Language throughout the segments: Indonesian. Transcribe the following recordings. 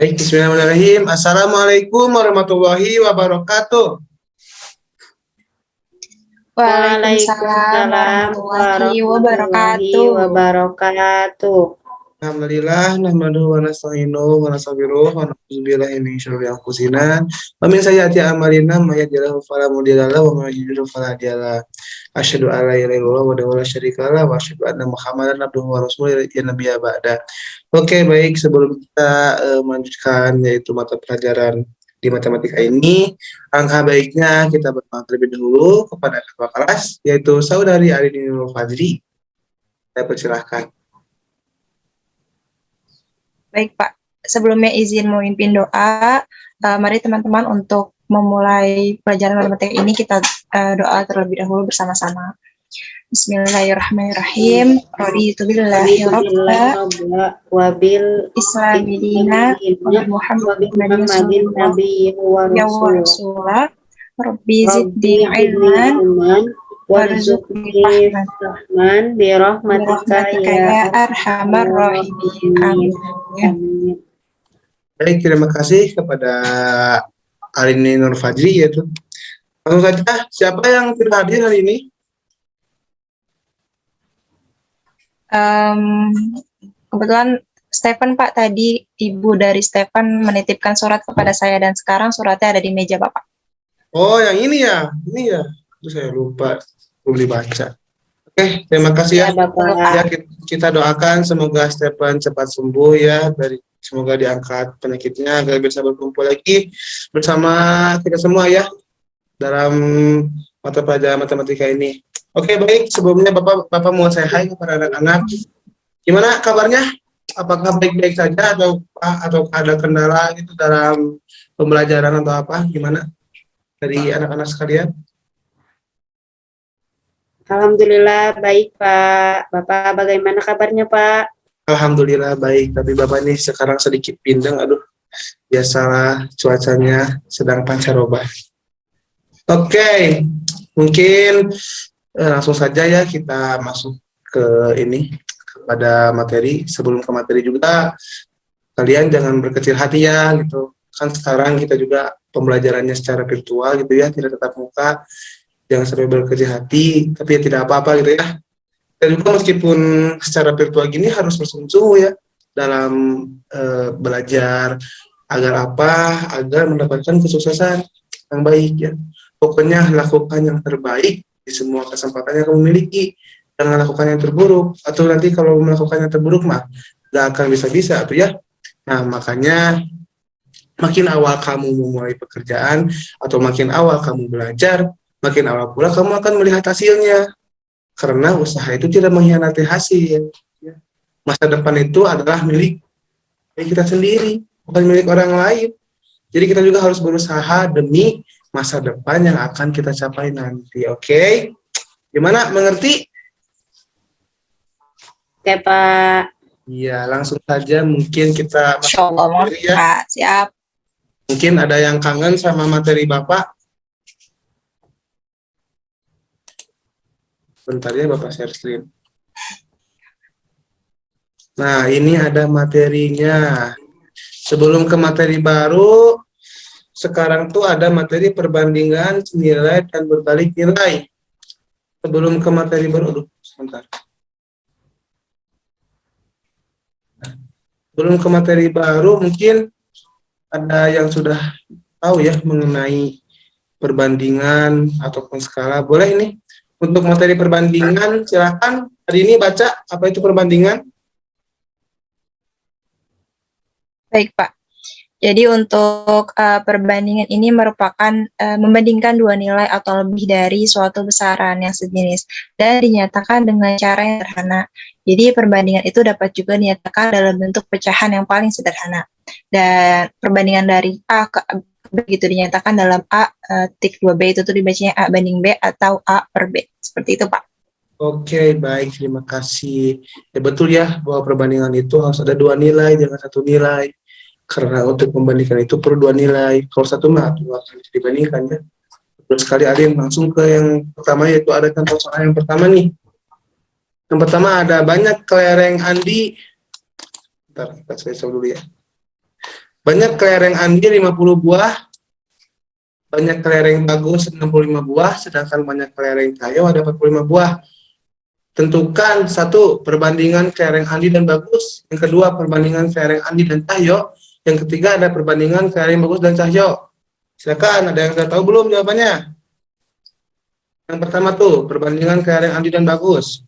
Baik, bismillahirrahmanirrahim. Assalamualaikum warahmatullahi wabarakatuh. Waalaikumsalam warahmatullahi wabarakatuh. Alhamdulillah, nahmaduhu wa nasta'inuhu wa nastaghfiruh wa na'udzu billahi min syururi anfusina wa min sayyiati a'malina may yahdihillahu fala mudilla lahu wa may yudlil fala hadiya lahu. Asyhadu an la ilaha illallah wa la syarika lahu wa asyhadu anna Muhammadan abduhu wa rasuluhu ya nabiyya ba'da. Oke, baik, sebelum kita melanjutkan yaitu mata pelajaran di matematika ini, angka baiknya kita berdoa terlebih dahulu kepada kakak kelas yaitu saudari Arini Nurul Fajri. Saya persilahkan. Baik Pak, sebelumnya izin memimpin doa. Mari teman-teman untuk memulai pelajaran matematika ini kita doa terlebih dahulu bersama-sama. Bismillahirrahmanirrahim. Raditu billahi rabba wa bil islami dina wa Muhammadin nabiyyin wa rasulah. Rabbi zidni ilman warzuqni fahman bi rahmatika ya arhamar rahimin. Amin. Baik, terima kasih kepada Arini Nur Fajri yaitu. Langsung saja, siapa yang tidak hadir hari ini? Kebetulan Stephen Pak, tadi ibu dari Stephen menitipkan surat kepada saya dan sekarang suratnya ada di meja Bapak. Oh, yang ini ya, Terus saya lupa, belum dibaca. Oke, terima kasih ya Bapak. Ya, kita doakan semoga Stephen cepat sembuh ya, semoga diangkat penyakitnya agar bisa berkumpul lagi bersama kita semua ya dalam mata pelajaran matematika ini. Oke, baik, sebelumnya Bapak mau saya hai kepada anak-anak. Gimana kabarnya? Apakah baik-baik saja atau ada kendala gitu dalam pembelajaran atau apa? Gimana dari anak-anak sekalian? Alhamdulillah baik Pak. Bapak bagaimana kabarnya Pak? Alhamdulillah baik, tapi Bapak nih sekarang sedikit pindang, biasalah cuacanya sedang pancaroba. Oke, mungkin langsung saja ya kita masuk ke ini, kepada materi. Sebelum ke materi juga, kalian jangan berkecil hati ya gitu. Kan sekarang kita juga pembelajarannya secara virtual gitu ya, tidak tatap muka. Jangan sampai berkecil hati, tapi ya tidak apa-apa gitu ya. Dan juga meskipun secara virtual gini harus bersungguh-sungguh ya dalam belajar agar apa? Agar mendapatkan kesuksesan yang baik ya. Pokoknya lakukan yang terbaik di semua kesempatan yang kamu miliki. Jangan lakukan yang terburuk, atau nanti kalau melakukan yang terburuk mah gak akan bisa-bisa tuh ya. Nah, makanya makin awal kamu memulai pekerjaan atau makin awal kamu belajar, makin awal pula kamu akan melihat hasilnya. Karena usaha itu tidak mengkhianati hasil. Masa depan itu adalah milik kita sendiri, bukan milik orang lain. Jadi kita juga harus berusaha demi masa depan yang akan kita capai nanti. Oke? Gimana? Mengerti? Oke Pak. Iya, langsung saja mungkin kita Insyaallah mengerti ya. Pak, siap. Mungkin ada yang kangen sama materi Bapak. Bentar ya Bapak share screen. Nah, ini ada materinya. Sebelum ke materi baru, sekarang tuh ada materi perbandingan nilai dan berbalik nilai. Sebelum ke materi baru, sebentar. Sebelum ke materi baru, mungkin ada yang sudah tahu ya mengenai perbandingan ataupun skala. Boleh ini? Untuk materi perbandingan, silakan hari ini baca apa itu perbandingan. Baik Pak. Jadi untuk perbandingan ini merupakan membandingkan dua nilai atau lebih dari suatu besaran yang sejenis dan dinyatakan dengan cara yang sederhana. Jadi perbandingan itu dapat juga dinyatakan dalam bentuk pecahan yang paling sederhana. Dan perbandingan dari A ke B begitu dinyatakan dalam A tik 2B itu tuh dibacanya A banding B atau A per B. Seperti itu Pak. Oke, baik, terima kasih. Ya betul ya bahwa perbandingan itu harus ada dua nilai, jangan satu nilai. Karena untuk membandingkan itu perlu dua nilai. Kalau satu mah dua kali dibandingkan ya. Terus sekali Adin langsung ke yang pertama, yaitu ada contoh soal yang pertama nih. Yang pertama ada banyak kelereng Andi. Bentar, kita selesai dulu ya. Banyak kelereng Andi 50 buah, banyak kelereng bagus 65 buah, sedangkan banyak kelereng Cahyo ada 45 buah. Tentukan satu, perbandingan kelereng Andi dan bagus. Yang kedua, perbandingan kelereng Andi dan Cahyo. Yang ketiga, ada perbandingan kelereng bagus dan Cahyo. Silakan, ada yang sudah tahu belum jawabannya? Yang pertama tuh, perbandingan kelereng Andi dan bagus.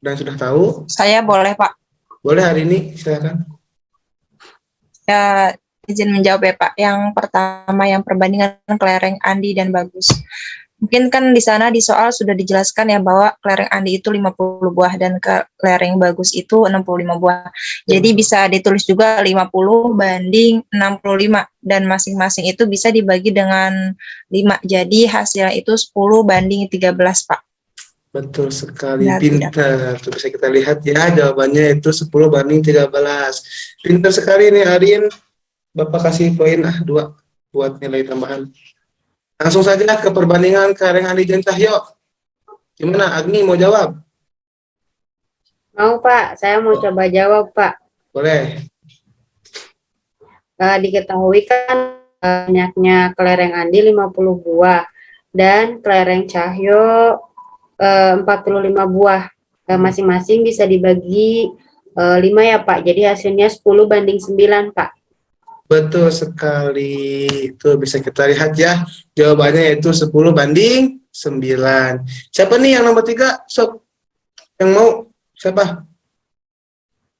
Dan sudah tahu? Saya boleh, Pak. Boleh hari ini, silakan. Ya, izin menjawab ya, Pak. Yang pertama, yang perbandingan kelereng Andi dan bagus. Mungkin kan di sana di soal sudah dijelaskan ya bahwa kelereng Andi itu 50 buah dan kelereng bagus itu 65 buah. Jadi bisa ditulis juga 50 banding 65 dan masing-masing itu bisa dibagi dengan 5. Jadi hasilnya itu 10 banding 13, Pak. Betul sekali, Benar, pintar. Tuh bisa kita lihat ya, jawabannya itu 10 banding 13. Pintar sekali nih Arin. Bapak kasih poin 2 buat nilai tambahan. Langsung saja ke perbandingan kelereng Andi dan Cahyo. Gimana, Agni mau jawab? Mau Pak, saya mau coba jawab Pak. Boleh. Diketahui kan banyaknya kelereng Andi 50 buah dan kelereng Cahyo 45 buah. Masing-masing bisa dibagi 5 ya Pak. Jadi hasilnya 10 banding 9 Pak. Betul sekali. Itu bisa kita lihat ya. Jawabannya yaitu 10 banding 9. Siapa nih yang nomor 3? Sok. Yang mau? Siapa?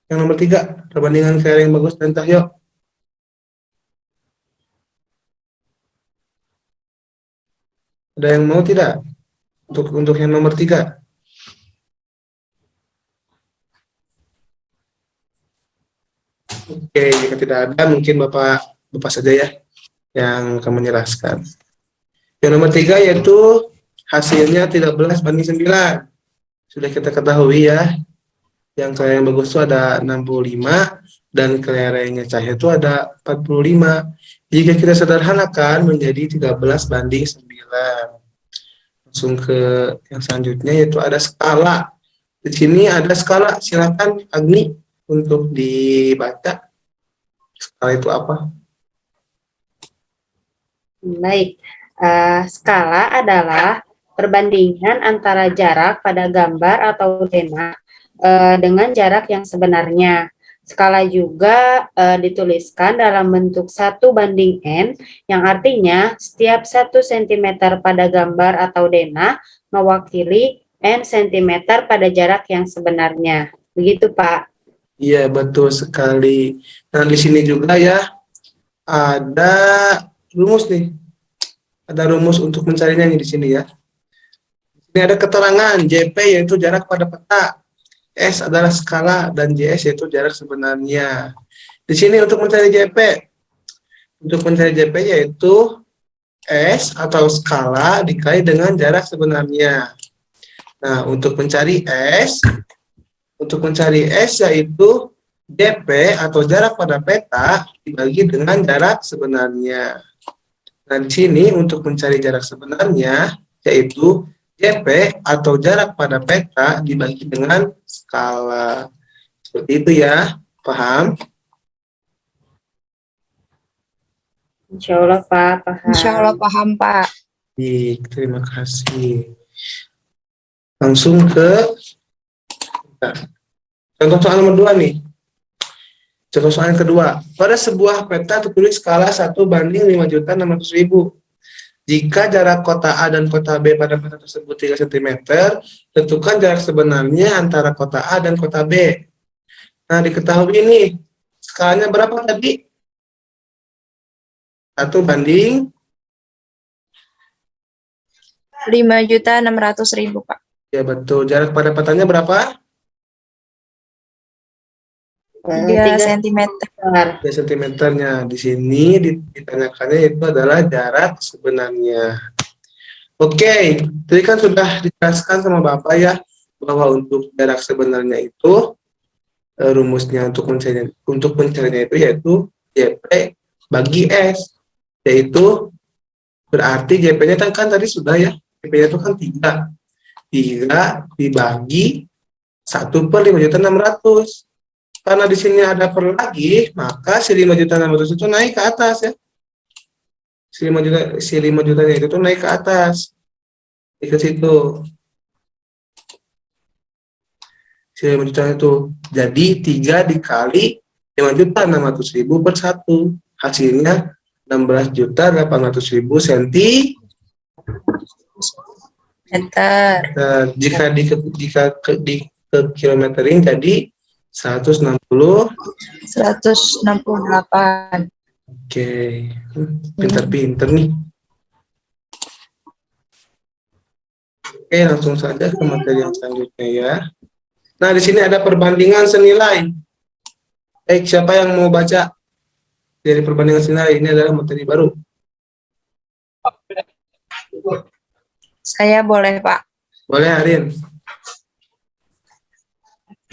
Yang nomor 3. Perbandingan kelereng bagus dan Cahyo. Ada yang mau tidak? Untuk yang nomor 3. Oke, jika tidak ada, mungkin Bapak saja ya yang akan menjelaskan. Yang nomor 3 yaitu hasilnya 13 banding 9. Sudah kita ketahui ya, yang kelereng bagus itu ada 65 dan kelerengnya Cahyo itu ada 45. Jika kita sederhanakan menjadi 13 banding 9. Langsung ke yang selanjutnya yaitu ada skala. Di sini ada skala, silakan Agni untuk dibaca. Skala itu apa? Baik, skala adalah perbandingan antara jarak pada gambar atau dena dengan jarak yang sebenarnya. Skala juga dituliskan dalam bentuk 1 banding N, yang artinya setiap 1 cm pada gambar atau dena mewakili N cm pada jarak yang sebenarnya. Begitu, Pak. Iya, betul sekali. Nah, di sini juga ya ada rumus nih. Ada rumus untuk mencarinya nih di sini ya. Ini ada keterangan JP yaitu jarak pada peta, S adalah skala, dan JS yaitu jarak sebenarnya. Di sini untuk mencari JP, yaitu S atau skala dikali dengan jarak sebenarnya. Nah, untuk mencari S yaitu JP atau jarak pada peta dibagi dengan jarak sebenarnya. Nah, di sini untuk mencari jarak sebenarnya yaitu JP atau jarak pada peta dibagi dengan skala. Seperti itu ya, paham? Insya Allah, Pak, paham. Insya Allah paham, Pak. Baik, terima kasih. Langsung ke contoh soal nomor 2 nih. Contoh soal yang kedua. Pada sebuah peta tertulis skala 1 banding 5.600.000. Jika jarak kota A dan kota B pada peta tersebut 3 cm, tentukan jarak sebenarnya antara kota A dan kota B. Nah, diketahui ini skalanya berapa tadi? 1 banding 5.600.000, Pak. ya betul. Jarak pada petanya berapa? 3 cm. 3 cm-nya. Di sini ditanyakannya itu adalah jarak sebenarnya. Oke, tadi kan sudah dijelaskan sama Bapak ya bahwa untuk jarak sebenarnya itu rumusnya untuk mencarinya itu yaitu JP bagi S, yaitu berarti JP-nya kan tadi sudah ya, JP-nya itu kan 3 dibagi 1/5.600.000. Karena di sini ada per lagi, maka si 5.600.000 itu naik ke atas ya. Si 5 jutanya itu tuh naik ke atas. Ke situ. Si 5 juta itu. Jadi 3 dikali 5.600.000 per 1. Hasilnya 16.800.000 senti. Jika di kilometerin jadi 168. Oke, pinter-pinter nih. Oke, langsung saja ke materi yang selanjutnya ya. Nah, di sini ada perbandingan senilai. Siapa yang mau baca dari perbandingan senilai? Ini adalah materi baru. Saya boleh, Pak. Boleh, Arin.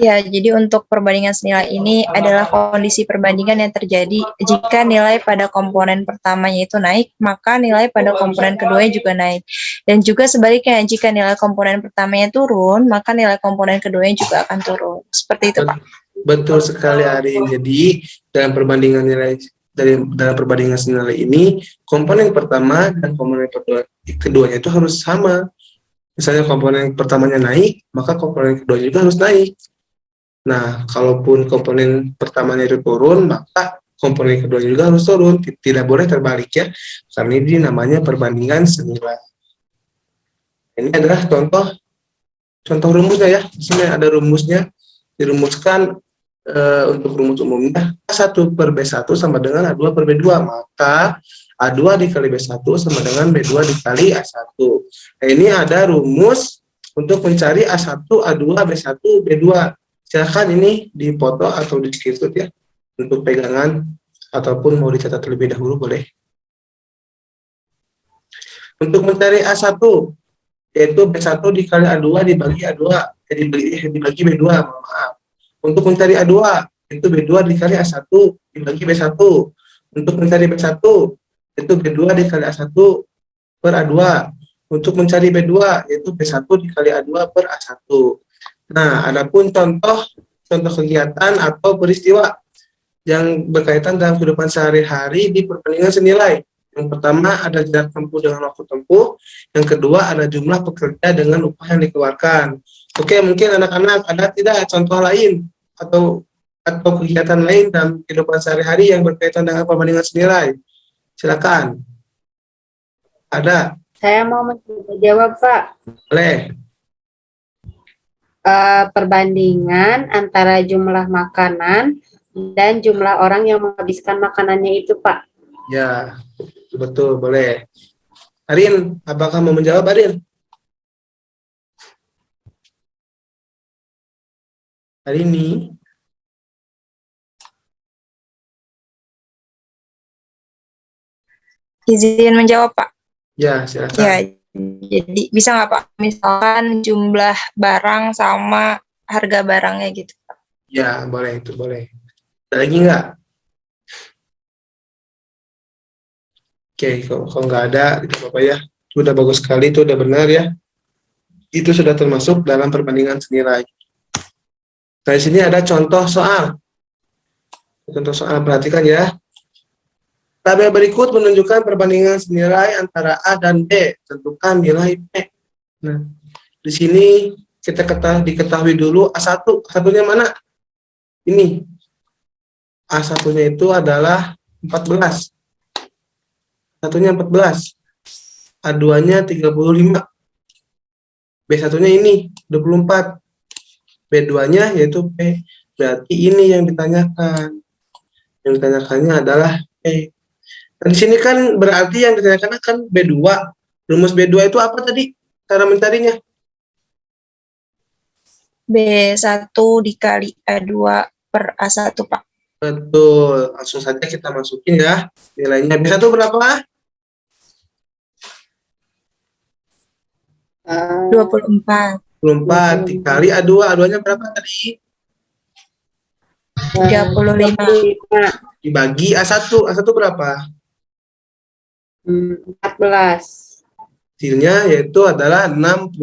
Ya, jadi untuk perbandingan senilai ini adalah kondisi perbandingan yang terjadi jika nilai pada komponen pertamanya itu naik, maka nilai pada komponen keduanya juga naik. Dan juga sebaliknya, jika nilai komponen pertamanya turun, maka nilai komponen keduanya juga akan turun. Seperti itu, Pak. Betul sekali, Arin. Jadi, dalam perbandingan senilai ini, komponen pertama dan komponen keduanya itu harus sama. Misalnya komponen pertamanya naik, maka komponen keduanya juga harus naik. Nah, kalaupun komponen pertamanya itu turun, maka komponen kedua juga harus turun. Tidak boleh terbalik ya, karena ini namanya perbandingan senilai. Ini adalah contoh rumusnya ya. Di sini ada rumusnya, dirumuskan untuk rumus umumnya A1/B1 sama dengan A2 per B2, maka A2 dikali B1 sama dengan B2 dikali A1. Nah, ini ada rumus untuk mencari A1, A2, B1, B2. Silakan ini dipoto atau di screenshot ya, untuk pegangan ataupun mau dicatat terlebih dahulu boleh. Untuk mencari A1, yaitu B1 dikali A2 dibagi A2, dibagi B2, maaf. Untuk mencari A2, itu B2 dikali A1 dibagi B1. Untuk mencari B1, itu B2 dikali A1 per A2. Untuk mencari B2, yaitu B1 dikali A2 per A1. Nah, adapun contoh kegiatan atau peristiwa yang berkaitan dalam kehidupan sehari-hari di perbandingan senilai. Yang pertama ada jarak tempuh dengan waktu tempuh, yang kedua ada jumlah pekerja dengan upah yang dikeluarkan. Oke, mungkin anak-anak ada tidak contoh lain atau kegiatan lain dalam kehidupan sehari-hari yang berkaitan dengan perbandingan senilai? Silakan. Ada? Saya mau menjawab, Pak. Boleh. Perbandingan antara jumlah makanan dan jumlah orang yang menghabiskan makanannya itu, Pak. Ya, betul, boleh. Arin, apakah mau menjawab, Arin? Arini? Izin menjawab, Pak. Ya, silakan. Ya, jadi bisa nggak, Pak? Misalkan jumlah barang sama harga barangnya gitu. Ya, boleh, itu boleh. Ada lagi nggak? Oke, kalau nggak ada, itu apa ya? Itu udah bagus sekali, itu udah benar ya. Itu sudah termasuk dalam perbandingan senilai. Nah, di sini ada contoh soal. Contoh soal, perhatikan ya. Tabel berikut menunjukkan perbandingan senilai antara A dan B. Tentukan nilai P. Nah, di sini kita diketahui dulu A1. A1-nya mana? Ini. A1-nya itu adalah 14. A1-nya 14. A2-nya 35. B1-nya ini 24. B2-nya yaitu P. Berarti ini yang ditanyakan. Yang ditanyakannya adalah P. Nah, di sini kan berarti yang ditanyakan kan B2. Rumus B2 itu apa tadi? Cara mencarinya? B1 dikali A2 per A1, Pak. Betul. Langsung saja kita masukin ya. Nilainya B1 berapa? 24. 24 dikali A2. A2-nya berapa tadi? 35. Dibagi A1. A1 berapa? 14. Hasilnya yaitu adalah 60.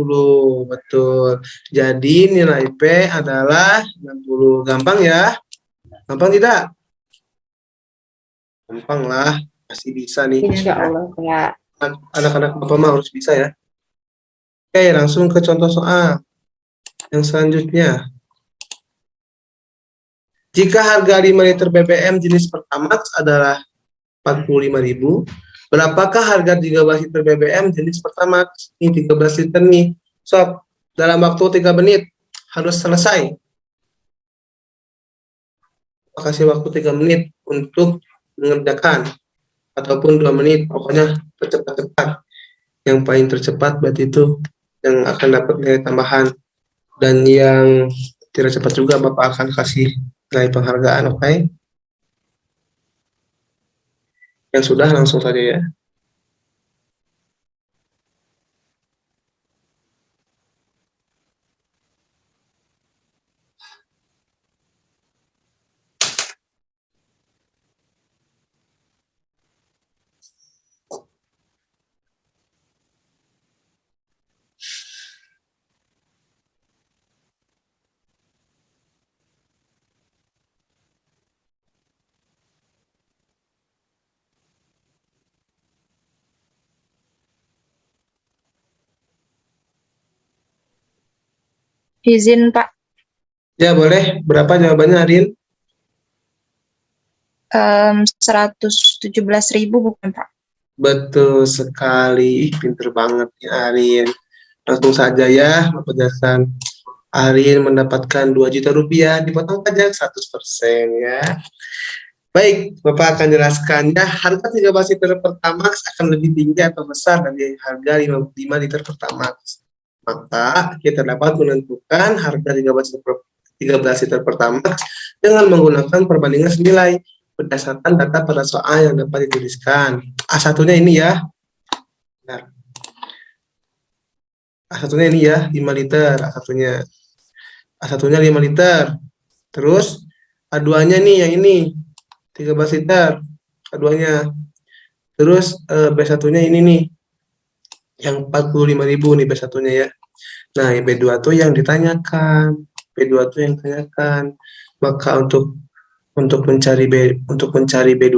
Betul. Jadi nilai P adalah 60. Gampang ya? Gampang tidak? Gampang lah. Masih bisa nih. Insya Allah, Pak. Anak-anak Bapak mah harus bisa ya. Oke, langsung ke contoh soal yang selanjutnya. Jika harga 5 liter BBM jenis Pertamax adalah 45.000, berapakah harga 13 liter BBM jenis Pertamax? Ini 13 liter nih. Sob, dalam waktu 3 menit harus selesai. Kasih waktu 3 menit untuk mengerjakan. Ataupun 2 menit, pokoknya cepat-cepat. Yang paling tercepat berarti itu yang akan dapat nilai tambahan. Dan yang tidak cepat juga Bapak akan kasih nilai penghargaan, oke? Yang sudah langsung saja ya. Izin Pak, Ya boleh, berapa jawabannya Arin? 117.000 bukan Pak? Betul sekali, pinter banget nih Arin. Langsung saja ya, Bapak jelaskan. Arin mendapatkan 2 juta rupiah, dipotong pajak 100% ya. Baik, Bapak akan jelaskannya. Harga 13 liter Pertamax akan lebih tinggi atau besar dari harga 5 liter Pertamax. Maka kita dapat menentukan harga 13 liter Pertamax dengan menggunakan perbandingan senilai berdasarkan data pada soal yang dapat dituliskan. A1-nya ini ya. Benar. A1-nya ini ya, 5 liter A1-nya. A1-nya 5 liter. Terus A2-nya nih yang ini 13 liter A2-nya. Terus B1-nya ini nih yang 45.000 nih B1-nya ya. Nah, B2 tuh yang ditanyakan. B2 tuh yang ditanyakan. Maka untuk mencari B2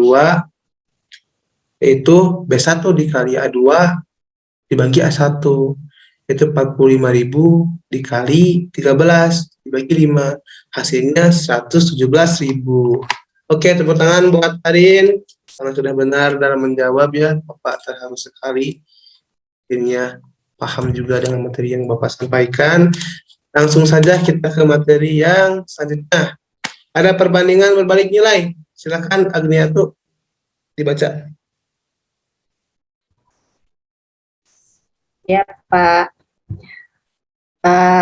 itu B1 dikali A2 dibagi A1. Itu 45.000 dikali 13 dibagi 5. Hasilnya 117.000. Oke, tepuk tangan buat Arin. Karena sudah benar dalam menjawab ya, Bapak terharu sekali. Akhirnya paham juga dengan materi yang Bapak sampaikan. Langsung saja kita ke materi yang selanjutnya. Ada perbandingan berbalik nilai. Silakan Agniatu dibaca. Ya, Pak.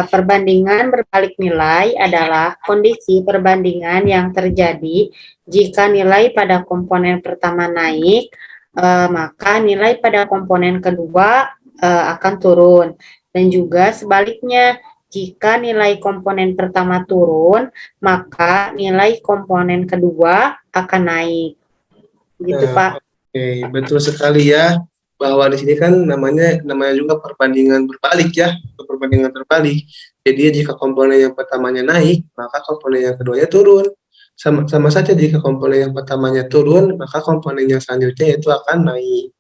Perbandingan berbalik nilai adalah kondisi perbandingan yang terjadi jika nilai pada komponen pertama naik, maka nilai pada komponen kedua akan turun. Dan juga sebaliknya, jika nilai komponen pertama turun, maka nilai komponen kedua akan naik. Gitu, Pak. Oke, betul sekali ya. Bahwa di sini kan namanya juga perbandingan berbalik ya, perbandingan terbalik. Jadi jika komponen yang pertamanya naik, maka komponen yang keduanya turun. Sama saja jika komponen yang pertamanya turun, maka komponen yang selanjutnya itu akan naik.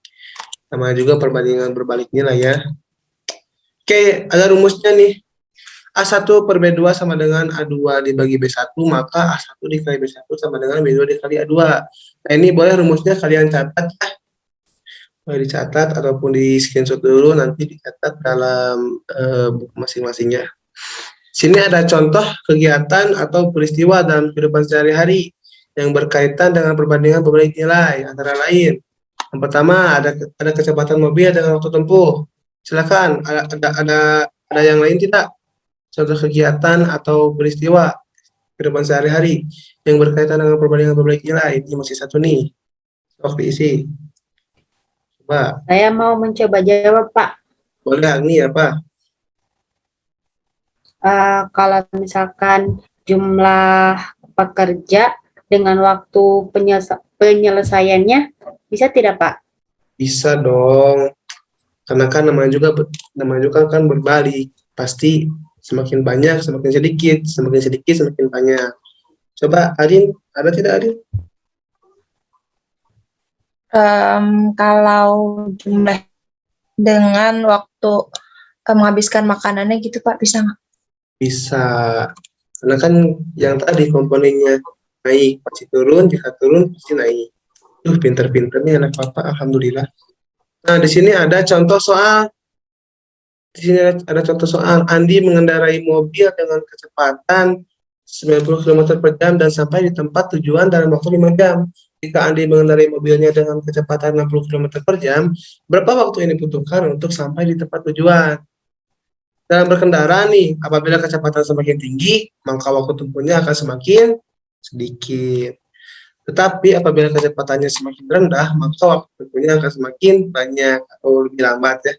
Sama juga perbandingan berbalik nilai ya. Oke, ada rumusnya nih. A1 per B2 sama dengan A2 dibagi B1, maka A1 dikali B1 sama dengan B2 dikali A2. Nah, ini boleh rumusnya kalian catat ya. Boleh dicatat ataupun di screenshot dulu, nanti dicatat dalam buku masing-masingnya. Sini ada contoh kegiatan atau peristiwa dalam kehidupan sehari-hari yang berkaitan dengan perbandingan berbalik nilai, antara lain. Yang pertama ada kecepatan mobil dengan waktu tempuh. Silakan, ada yang lain tidak? Contoh kegiatan atau peristiwa kehidupan sehari-hari yang berkaitan dengan perbandingan berbalik nilai. Ini masih satu nih. Sok diisi. Coba. Saya mau mencoba jawab, Pak. Boleh Agni apa? Kalau misalkan jumlah pekerja dengan waktu penyelesaiannya bisa tidak, Pak? Bisa dong. Karena kan namanya juga kan berbalik. Pasti semakin banyak, semakin sedikit, semakin sedikit, semakin banyak. Coba Adin, ada tidak Adin? Kalau jumlah dengan waktu menghabiskan makanannya gitu Pak, bisa nggak? Bisa. Karena kan yang tadi komponennya naik, pasti turun, jika turun pasti naik. Pinter-pinter nih anak papa, alhamdulillah. Nah, di sini ada contoh soal. Di sini ada contoh soal. Andi mengendarai mobil dengan kecepatan 90 km per jam dan sampai di tempat tujuan dalam waktu 5 jam. Jika Andi mengendarai mobilnya dengan kecepatan 60 km per jam, berapa waktu yang dibutuhkan untuk sampai di tempat tujuan? Dalam berkendara nih, apabila kecepatan semakin tinggi, maka waktu tempuhnya akan semakin sedikit. Tetapi apabila kecepatannya semakin rendah, maka waktu tempuhnya akan semakin banyak atau lebih lambat ya.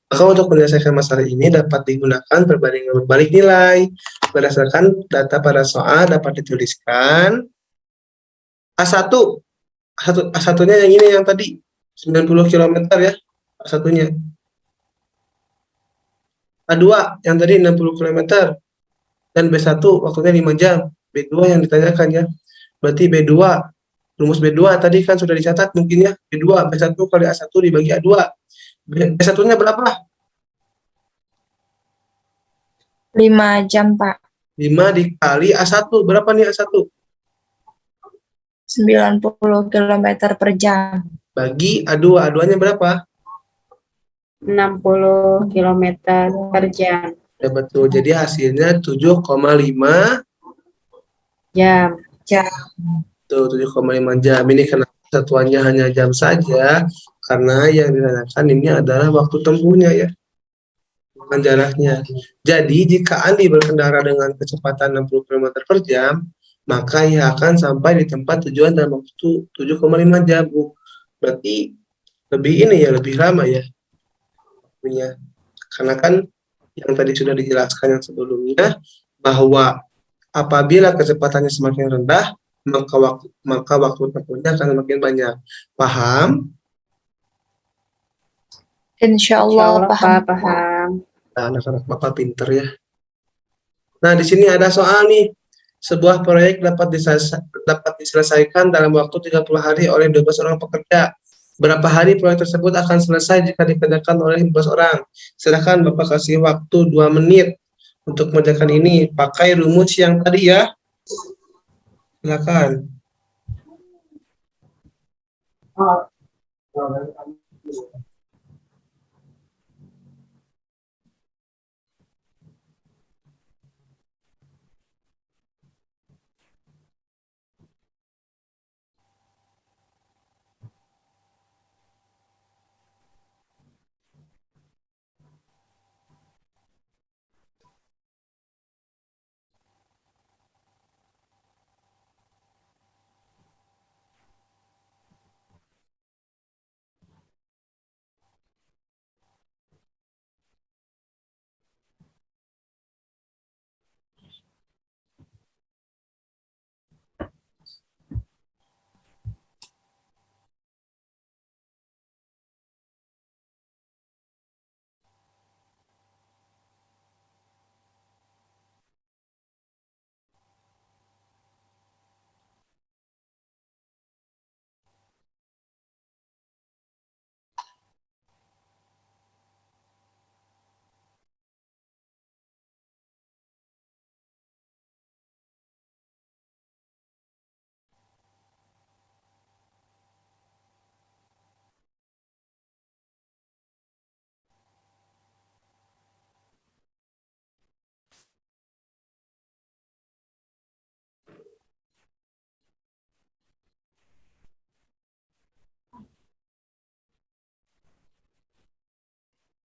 Maka untuk menyelesaikan masalah ini dapat digunakan perbandingan berbalik nilai. Berdasarkan data pada soal dapat dituliskan A1, A1-nya yang ini yang tadi 90 km ya, A1-nya. A2 yang tadi 60 km dan B1 waktunya 5 jam. B2 yang ditanyakan ya. Berarti B2, rumus B2 tadi kan sudah dicatat mungkin ya. B2, B1 kali A1 dibagi A2. B1-nya berapa? 5 jam Pak. 5 dikali A1, berapa nih A1? 90 km per jam. Bagi A2, A2-nya berapa? 60 km per jam. Ya betul, jadi hasilnya 7,5 Jam. tuh 7,5 jam. Ini kenapa satuannya hanya jam saja? Karena yang ditanyakan ini adalah waktu tempuhnya ya, bukan jaraknya. Jadi jika Andi berkendara dengan kecepatan 60 km per jam, maka ia akan sampai di tempat tujuan dalam waktu 7,5 jam. Berarti lebih ini ya, lebih lama ya. Karena kan yang tadi sudah dijelaskan yang sebelumnya, bahwa apabila kecepatannya semakin rendah, maka waktu tempuhnya akan semakin banyak. Paham? Insya Insya Allah Allah paham. Pak, paham. Nah, anak-anak Bapak pinter ya. Nah, di sini ada soal nih. Sebuah proyek dapat diselesaikan dalam waktu 30 hari oleh 12 orang pekerja. Berapa hari proyek tersebut akan selesai jika dikerjakan oleh 15 orang? Silakan Bapak kasih waktu 2 menit untuk mengerjakan ini. Pakai rumus yang tadi ya. Silakan.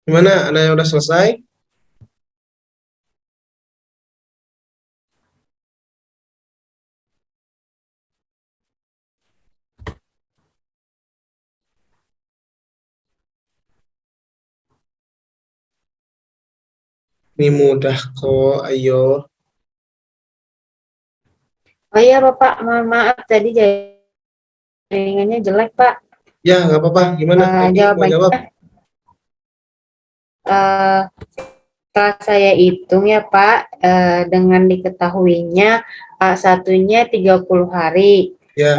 Gimana? Ada yang udah selesai? Ini mudah kok, ayo. Oh iya Bapak, mohon maaf tadi jaringannya jelek Pak. Ya, nggak apa-apa. Gimana? Adi mau Jawabannya jawab? Eh, Setelah saya hitung ya Pak, dengan diketahuinya A1-nya 30 hari. Ya,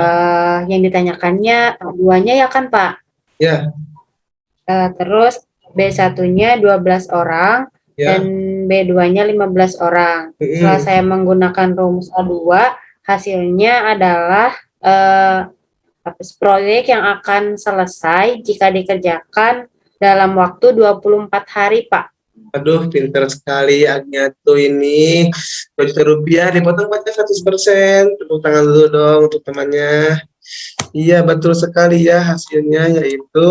Yang ditanyakannya A2-nya ya kan Pak? ya, Terus B1-nya 12 orang dan ya. B2-nya 15 orang. Setelah Mm-mm. saya menggunakan rumus A2, hasilnya adalah eh, proyek yang akan selesai jika dikerjakan dalam waktu 24 hari, Pak. Aduh, pinter sekali Agnya tuh ini. 2 juta rupiah dipotong pajak 100%. Tepuk tangan dulu dong untuk temannya. Iya, betul sekali ya hasilnya yaitu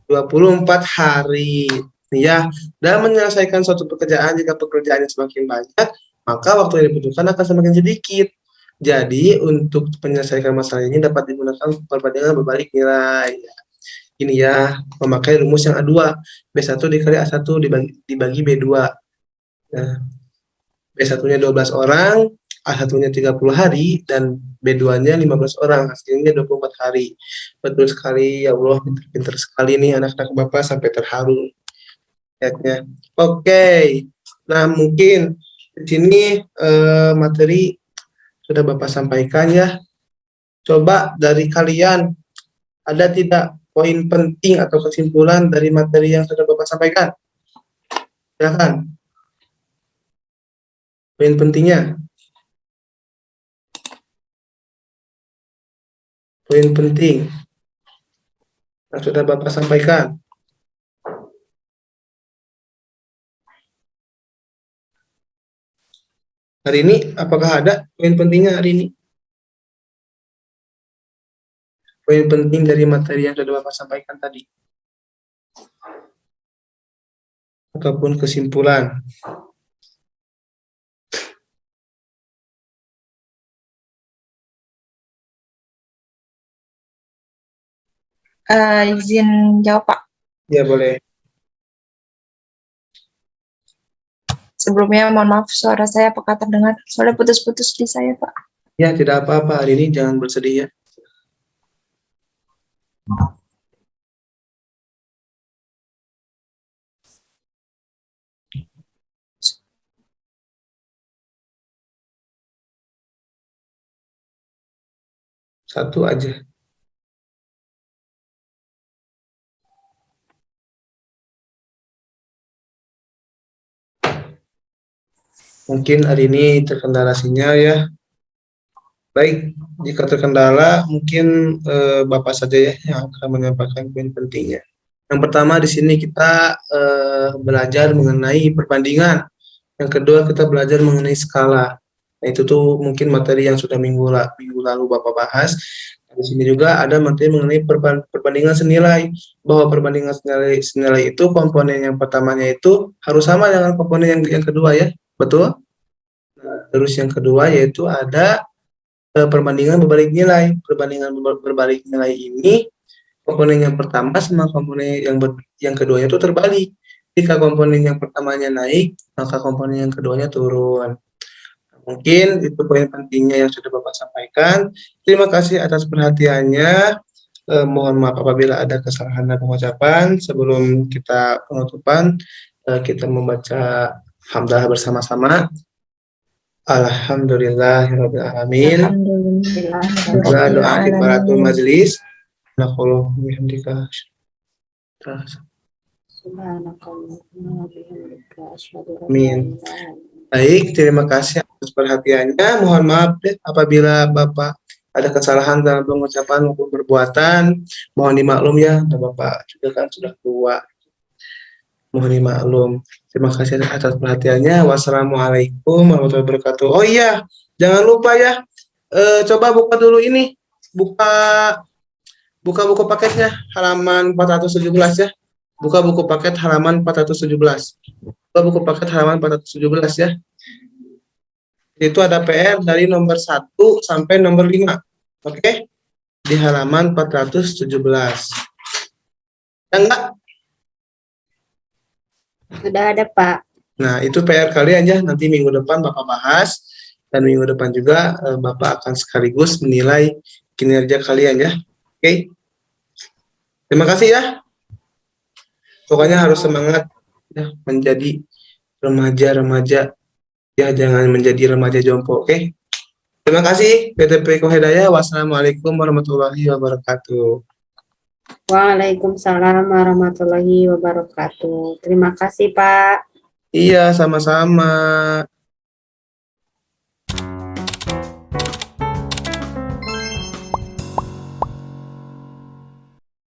24 hari. Ya, dan menyelesaikan suatu pekerjaan jika pekerjaannya semakin banyak, maka waktu yang dibutuhkan akan semakin sedikit. Jadi, untuk menyelesaikan masalah ini dapat digunakan perbandingan berbalik nilai. Ini ya, memakai rumus yang A2. B1 dikali A1 dibagi B2. Nah, B1-nya 12 orang, A1-nya 30 hari, dan B2-nya 15 orang, hasilnya 24 hari. Betul sekali, ya Allah, pinter-pinter sekali nih anak-anak Bapak sampai terharu lihatnya. Oke, nah mungkin di sini materi sudah Bapak sampaikan ya. Coba dari kalian, ada tidak poin penting atau kesimpulan dari materi yang sudah Bapak sampaikan? Silakan, poin pentingnya. Poin penting yang sudah Bapak sampaikan. Hari ini, apakah ada poin pentingnya hari ini? Poin penting dari materi yang sudah Bapak sampaikan tadi. Ataupun kesimpulan. Izin jawab Pak. Ya, boleh. Sebelumnya mohon maaf suara saya apakah terdengar? Soalnya putus-putus di saya Pak. Ya, tidak apa-apa. Hari ini jangan bersedih ya. Satu aja. Mungkin hari ini terkendala sinyal ya. Baik, jika terkendala mungkin Bapak saja ya yang akan menyampaikan poin pentingnya. Yang pertama di sini kita belajar mengenai perbandingan. Yang kedua kita belajar mengenai skala. Nah, itu tuh mungkin materi yang sudah minggu lalu Bapak bahas. Di sini juga ada materi mengenai perbandingan senilai, bahwa perbandingan senilai itu komponen yang pertamanya itu harus sama dengan komponen yang kedua ya, betul? Nah, terus yang kedua yaitu ada perbandingan berbalik nilai. Perbandingan berbalik nilai ini komponen yang pertama sama komponen yang keduanya itu terbalik. Jika komponen yang pertamanya naik, maka komponen yang keduanya turun. Mungkin itu poin pentingnya yang sudah Bapak sampaikan. Terima kasih atas perhatiannya. Mohon maaf apabila ada kesalahan dalam pengucapan. Sebelum kita penutupan, kita membaca hamdalah bersama-sama. Alhamdulillahirrahmanirrahim. Alhamdulillah. Doa kifaratul majelis. Nakhulu bihamdika. Amin. Baik, terima kasih atas perhatiannya. Mohon maaf deh apabila Bapak ada kesalahan dalam pengucapan maupun perbuatan. Mohon dimaklum ya, Bapak juga kan sudah tua. Mohon dimaklum. Terima kasih atas perhatiannya. Wassalamualaikum warahmatullahi wabarakatuh. Oh iya, jangan lupa ya. Coba buka dulu ini. Buka buku paketnya halaman 417 ya. Buka buku paket halaman 417. Buku paket halaman 417 ya. Itu ada PR dari nomor 1 sampai nomor 5. Oke? Di halaman 417. Enggak? Sudah ada, Pak. Nah, itu PR kalian ya. Nanti minggu depan Bapak bahas. Dan minggu depan juga Bapak akan sekaligus menilai kinerja kalian ya. Oke? Terima kasih ya. Pokoknya harus semangat ya menjadi remaja-remaja, ya jangan menjadi remaja jompo. Oke. Terima kasih PTP Kohedaya. Wassalamualaikum warahmatullahi wabarakatuh. Waalaikumsalam warahmatullahi wabarakatuh. Terima kasih, Pak. Iya, sama-sama.